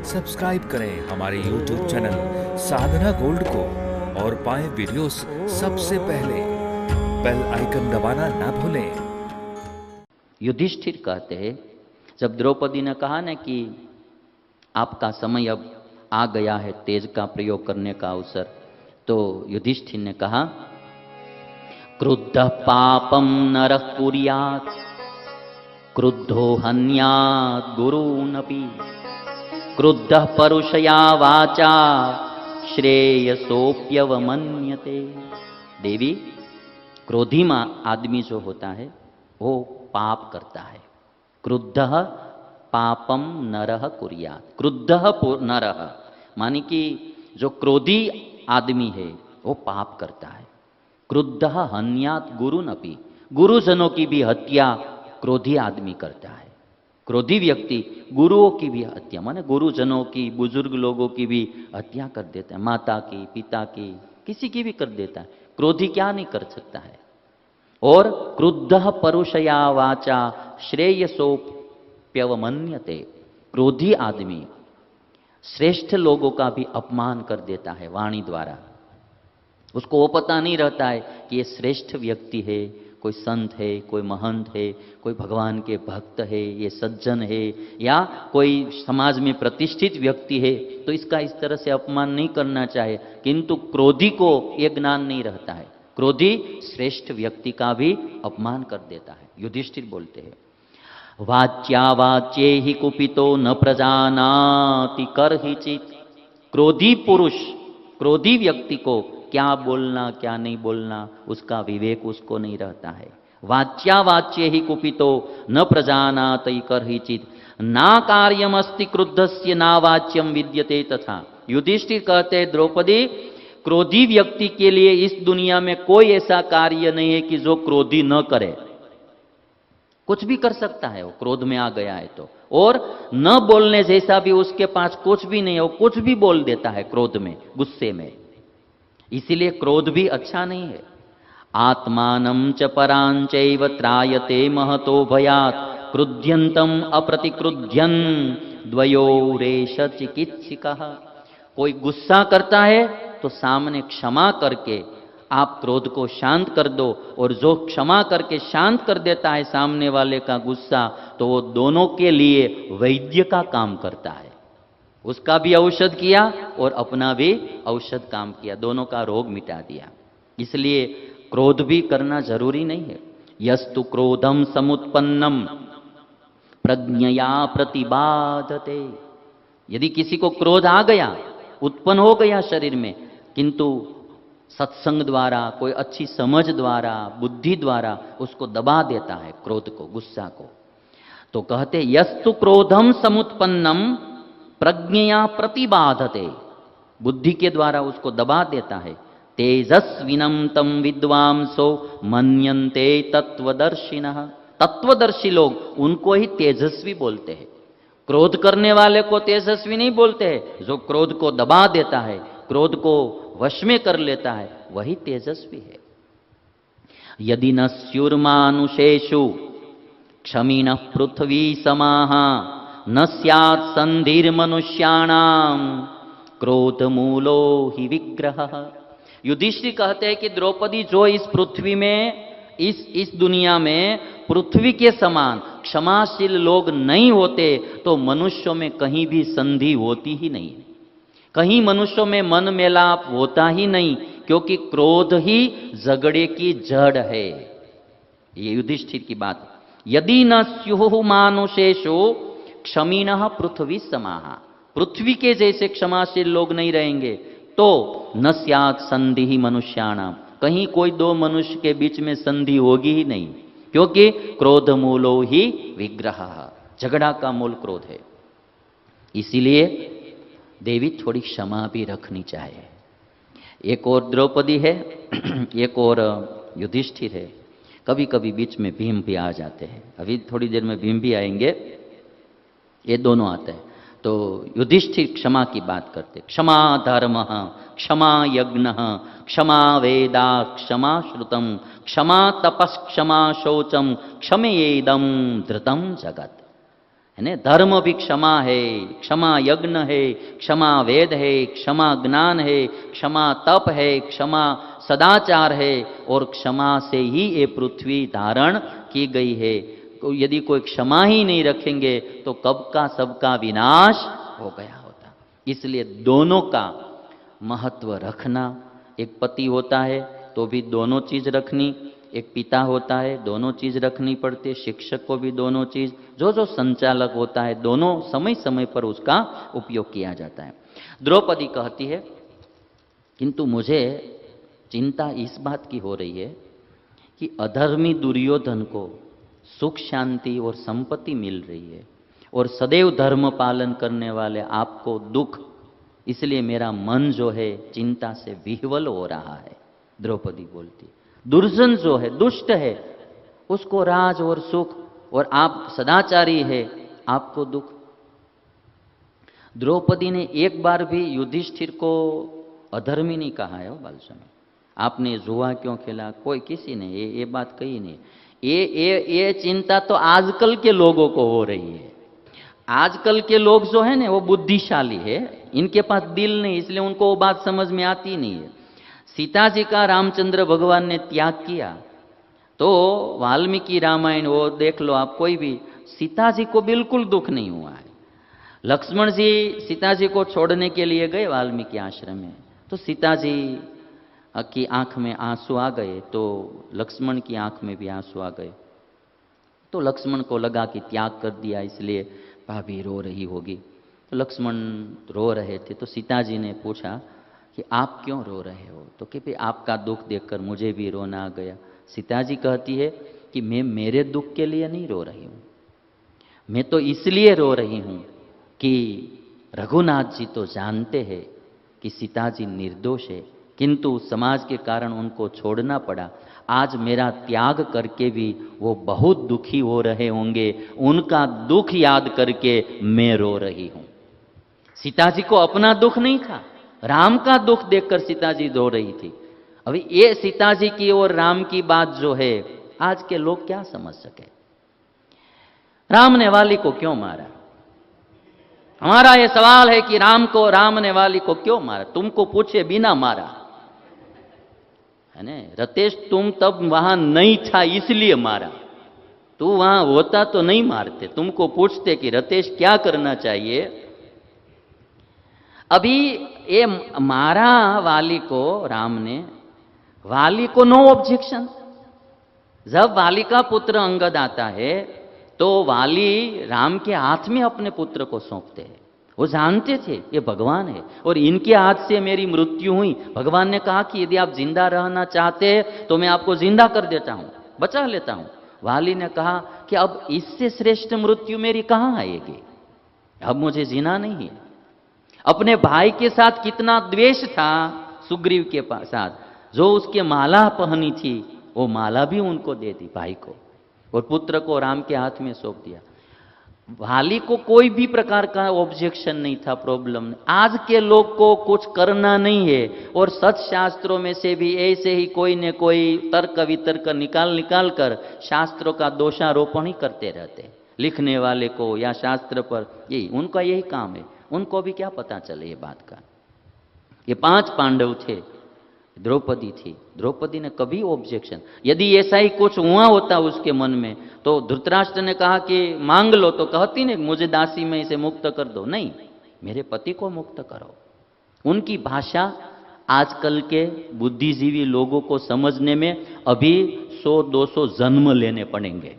Subscribe करें हमारे YouTube channel साधना gold को और पाएं वीडियोस सबसे पहले। बेल आइकन दबाना ना भूलें। युधिष्ठिर कहते हैं, जब द्रौपदी ने कहा ना कि आपका समय अब आ गया है तेज का प्रयोग करने का अवसर, तो युधिष्ठिर ने कहा, क्रुद्ध पापम नरः कुर्यात् क्रुद्धो हन्यात् गुरूनपि क्रुद्ध परुषया वाचा श्रेयसोप्यवमन्यते। देवी, क्रोधी आदमी जो होता है वो पाप करता है। क्रुद्ध पापम नरः कुर्यात्। क्रुद्ध नरः मानी कि जो क्रोधी आदमी है वो पाप करता है। क्रुद्ध हन्यात् गुरुनपि, गुरुजनों की भी हत्या क्रोधी आदमी करता है। क्रोधी व्यक्ति गुरुओं की भी हत्या, माने गुरुजनों की, बुजुर्ग लोगों की भी हत्या कर देता है। माता की, पिता की, किसी की भी कर देता है। क्रोधी क्या नहीं कर सकता है। और क्रुद्ध परुषया वाचा श्रेयसोप्यवमन्यते, क्रोधी आदमी श्रेष्ठ लोगों का भी अपमान कर देता है वाणी द्वारा। उसको वो पता नहीं रहता है कि ये श्रेष्ठ व्यक्ति है, कोई संत है, कोई महंत है, कोई भगवान के भक्त है, ये सज्जन है, या कोई समाज में प्रतिष्ठित व्यक्ति है, तो इसका इस तरह से अपमान नहीं करना चाहिए। किंतु क्रोधी को ये ज्ञान नहीं रहता है। क्रोधी श्रेष्ठ व्यक्ति का भी अपमान कर देता है। युधिष्ठिर बोलते हैं, वाच्यावाच्ये ही कुपितो न प्रजानाति कर्हिचित्। क्रोधी पुरुष, क्रोधी व्यक्ति को क्या बोलना क्या नहीं बोलना उसका विवेक उसको नहीं रहता है। वाच्यावाच्ये ही कुपितो न प्रजानाति कर्हिचित् ना कार्यमस्ति क्रुद्धस्य ना वाच्यम विद्यते तथा। युधिष्ठिर कहते, द्रौपदी, क्रोधी व्यक्ति के लिए इस दुनिया में कोई ऐसा कार्य नहीं है कि जो क्रोधी न करे। कुछ भी कर सकता है वो, क्रोध में आ गया है तो। और न बोलने जैसा भी उसके पास कुछ भी नहीं है, वो कुछ भी बोल देता है क्रोध में, गुस्से में। इसीलिए क्रोध भी अच्छा नहीं है। आत्मानं च परांचैव त्रायते महतो भयात् क्रुध्यंतम अप्रतिक्रुध्यन् द्वयोरेष चिकित्सिकः। कोई गुस्सा करता है तो सामने क्षमा करके आप क्रोध को शांत कर दो, और जो क्षमा करके शांत कर देता है सामने वाले का गुस्सा, तो वो दोनों के लिए वैद्य का काम करता है। उसका भी औषध किया और अपना भी औषध काम किया, दोनों का रोग मिटा दिया। इसलिए क्रोध भी करना जरूरी नहीं है। यस्तु क्रोधम समुत्पन्नम प्रज्ञया प्रतिबाधते। यदि किसी को क्रोध आ गया, उत्पन्न हो गया शरीर में, किंतु सत्संग द्वारा, कोई अच्छी समझ द्वारा, बुद्धि द्वारा उसको दबा देता है, क्रोध को, गुस्सा को, तो कहते यस्तु क्रोधम समुत्पन्नम प्रज्ञया प्रतिबाधते, बुद्धि के द्वारा उसको दबा देता है। तेजस्विनम तम विद्वांसो मन्यन्ते तत्वदर्शिनः। तत्वदर्शी लोग उनको ही तेजस्वी बोलते हैं। क्रोध करने वाले को तेजस्वी नहीं बोलते हैं। जो क्रोध को दबा देता है, क्रोध को वश में कर लेता है, वही तेजस्वी है। यदि न स्युर्मानुषेषु क्षमिणः पृथ्वी समाः न स्यात् संधिर्मनुष्याणाम क्रोध मूलो ही विग्रहः। युधिष्ठिर कहते हैं कि द्रौपदी, जो इस पृथ्वी में, इस दुनिया में पृथ्वी के समान क्षमाशील लोग नहीं होते तो मनुष्यों में कहीं भी संधि होती ही नहीं, कहीं मनुष्यों में मन मेलाप होता ही नहीं, क्योंकि क्रोध ही झगड़े की जड़ है। ये युधिष्ठिर की बात। यदि न स्युः मानुषेषु क्षमिणः पृथ्वी समाः। पृथ्वी के जैसे क्षमाशील लोग नहीं रहेंगे तो न स्यात् संधि मनुष्याणाम, कहीं कोई दो मनुष्य के बीच में संधि होगी ही नहीं, क्योंकि क्रोध मूलो ही विग्रह, झगड़ा का मूल क्रोध है। इसीलिए देवी थोड़ी क्षमा भी रखनी चाहिए। एक और द्रौपदी है, एक और युधिष्ठिर है। कभी कभी बीच में भीम भी आ जाते हैं। अभी थोड़ी देर में भीम भी आएंगे, ये दोनों आते हैं। तो युधिष्ठिर क्षमा की बात करते, क्षमा धर्म, क्षमा यज्ञ, क्षमा वेदा, क्षमा श्रुतम, क्षमा तपस्, क्षमा शौचम, क्षमेयेदम धृतम जगत। है ना। धर्म भी क्षमा है, क्षमा यज्ञ है, क्षमा वेद है, क्षमा ज्ञान है, क्षमा तप है, क्षमा सदाचार है, और क्षमा से ही ये पृथ्वी धारण की गई है। यदि कोई क्षमा ही नहीं रखेंगे तो कब का सबका विनाश हो गया होता। इसलिए दोनों का महत्व रखना। एक पति होता है तो भी दोनों चीज रखनी, एक पिता होता है दोनों चीज रखनी पड़ती है, शिक्षक को भी दोनों चीज, जो संचालक होता है दोनों समय समय पर उसका उपयोग किया जाता है। द्रौपदी कहती है किंतु मुझे चिंता इस बात की हो रही है कि अधर्मी दुर्योधन को सुख शांति और संपत्ति मिल रही है और सदैव धर्म पालन करने वाले आपको दुख, इसलिए मेरा मन जो है चिंता से विह्वल हो रहा है। द्रौपदी बोलती, दुर्जन जो है दुष्ट है उसको राज और सुख, और आप सदाचारी है आपको दुख। द्रौपदी ने एक बार भी युधिष्ठिर को अधर्मी नहीं कहा है। बालस्वामी, आपने जुआ क्यों खेला, कोई किसी ने ये बात कही नहीं। ये चिंता तो आजकल के लोगों को हो रही है। आजकल के लोग जो है ना वो बुद्धिशाली है, इनके पास दिल नहीं, इसलिए उनको वो बात समझ में आती नहीं है। सीता जी का रामचंद्र भगवान ने त्याग किया तो वाल्मीकि रामायण वो देख लो आप, कोई भी, सीता जी को बिल्कुल दुख नहीं हुआ है। लक्ष्मण जी सीता जी को छोड़ने के लिए गए वाल्मीकि आश्रम में, तो सीता जी की आंख में आंसू आ गए, तो लक्ष्मण की आंख में भी आंसू आ गए। तो लक्ष्मण को लगा कि त्याग कर दिया इसलिए भाभी रो रही होगी। तो लक्ष्मण रो रहे थे, तो सीता जी ने पूछा कि आप क्यों रो रहे हो, तो कि भाई आपका दुख देखकर मुझे भी रोना आ गया। सीता जी कहती है कि मैं मेरे दुख के लिए नहीं रो रही हूं, मैं तो इसलिए रो रही हूं कि रघुनाथ जी तो जानते हैं कि सीता जी निर्दोष है, किंतु समाज के कारण उनको छोड़ना पड़ा। आज मेरा त्याग करके भी वो बहुत दुखी हो रहे होंगे, उनका दुख याद करके मैं रो रही हूं। सीता जी को अपना दुख नहीं था, राम का दुख देखकर सीता जी रो रही थी। अभी ये सीता जी की और राम की बात जो है आज के लोग क्या समझ सके। राम ने वाली को क्यों मारा? हमारा ये सवाल है कि राम ने वाली को क्यों मारा, तुमको पूछे बिना मारा है ना। रतेश तुम तब वहां नहीं था इसलिए मारा, तू वहां होता तो नहीं मारते। तुमको पूछते कि रतेश क्या करना चाहिए। अभी ये मारा वाली को राम ने, वाली को नो ऑब्जेक्शन। जब वाली का पुत्र अंगद आता है तो वाली राम के हाथ में अपने पुत्र को सौंपते हैं। वो जानते थे ये भगवान है और इनके हाथ से मेरी मृत्यु हुई। भगवान ने कहा कि यदि आप जिंदा रहना चाहते हैं तो मैं आपको जिंदा कर देता हूं, बचा लेता हूं। वाली ने कहा कि अब इससे श्रेष्ठ मृत्यु मेरी कहां आएगी, अब मुझे जीना नहीं है। अपने भाई के साथ कितना द्वेष था सुग्रीव के साथ, जो उसके माला पहनी थी वो माला भी उनको दे दी भाई को, और पुत्र को राम के हाथ में सौंप दिया। वाली को कोई भी प्रकार का ऑब्जेक्शन नहीं था, प्रॉब्लम नहीं। आज के लोग को कुछ करना नहीं है और सच शास्त्रों में से भी ऐसे ही कोई न कोई तर्क वितर्क निकाल कर शास्त्रों का दोषारोपण ही करते रहते। लिखने वाले को या शास्त्र पर उनका यही काम है, उनको भी क्या पता चले ये बात का। ये 5 पांडव थे, द्रौपदी थी, द्रौपदी ने कभी ऑब्जेक्शन, यदि ऐसा ही कुछ हुआ होता उसके मन में तो धृतराष्ट्र ने कहा कि मांग लो, तो कहती नहीं मुझे दासी में इसे मुक्त कर दो, नहीं मेरे पति को मुक्त करो। उनकी भाषा आजकल के बुद्धिजीवी लोगों को समझने में अभी 100-200 जन्म लेने पड़ेंगे।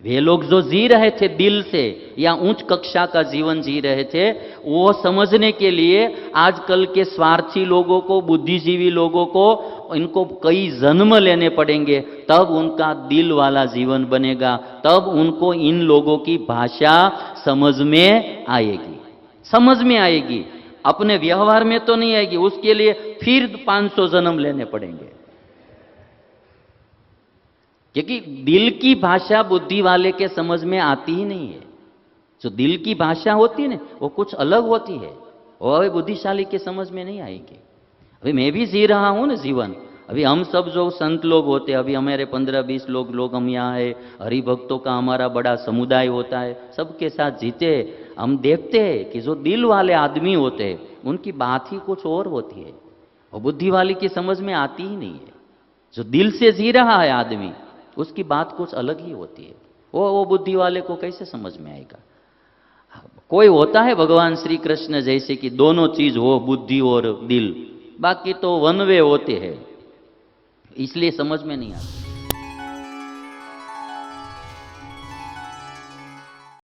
वे लोग जो जी रहे थे दिल से या उच्च कक्षा का जीवन जी रहे थे, वो समझने के लिए आजकल के स्वार्थी लोगों को, बुद्धिजीवी लोगों को, इनको कई जन्म लेने पड़ेंगे, तब उनका दिल वाला जीवन बनेगा, तब उनको इन लोगों की भाषा समझ में आएगी। समझ में आएगी, अपने व्यवहार में तो नहीं आएगी, उसके लिए फिर 500 जन्म लेने पड़ेंगे। क्योंकि दिल की भाषा बुद्धि वाले के समझ में आती ही नहीं है। जो दिल की भाषा होती है ना वो कुछ अलग होती है, वो बुद्धिशाली के समझ में नहीं आएगी। अभी मैं भी जी रहा हूं ना जीवन, अभी हम सब जो संत लोग होते हैं, अभी हमारे 15-20 लोग हम यहाँ है, हरिभक्तों का हमारा बड़ा समुदाय होता है, सबके साथ जीते, हम देखते हैं कि जो दिल वाले आदमी होते हैं उनकी बात ही कुछ और होती है, और बुद्धि वाली की समझ में आती ही नहीं है। जो दिल से जी रहा है आदमी, उसकी बात कुछ अलग ही होती है, वो बुद्धि वाले को कैसे समझ में आएगा। कोई होता है भगवान श्री कृष्ण जैसे कि दोनों चीज हो, बुद्धि और दिल, बाकी तो वन वे होते हैं, इसलिए समझ में नहीं आता।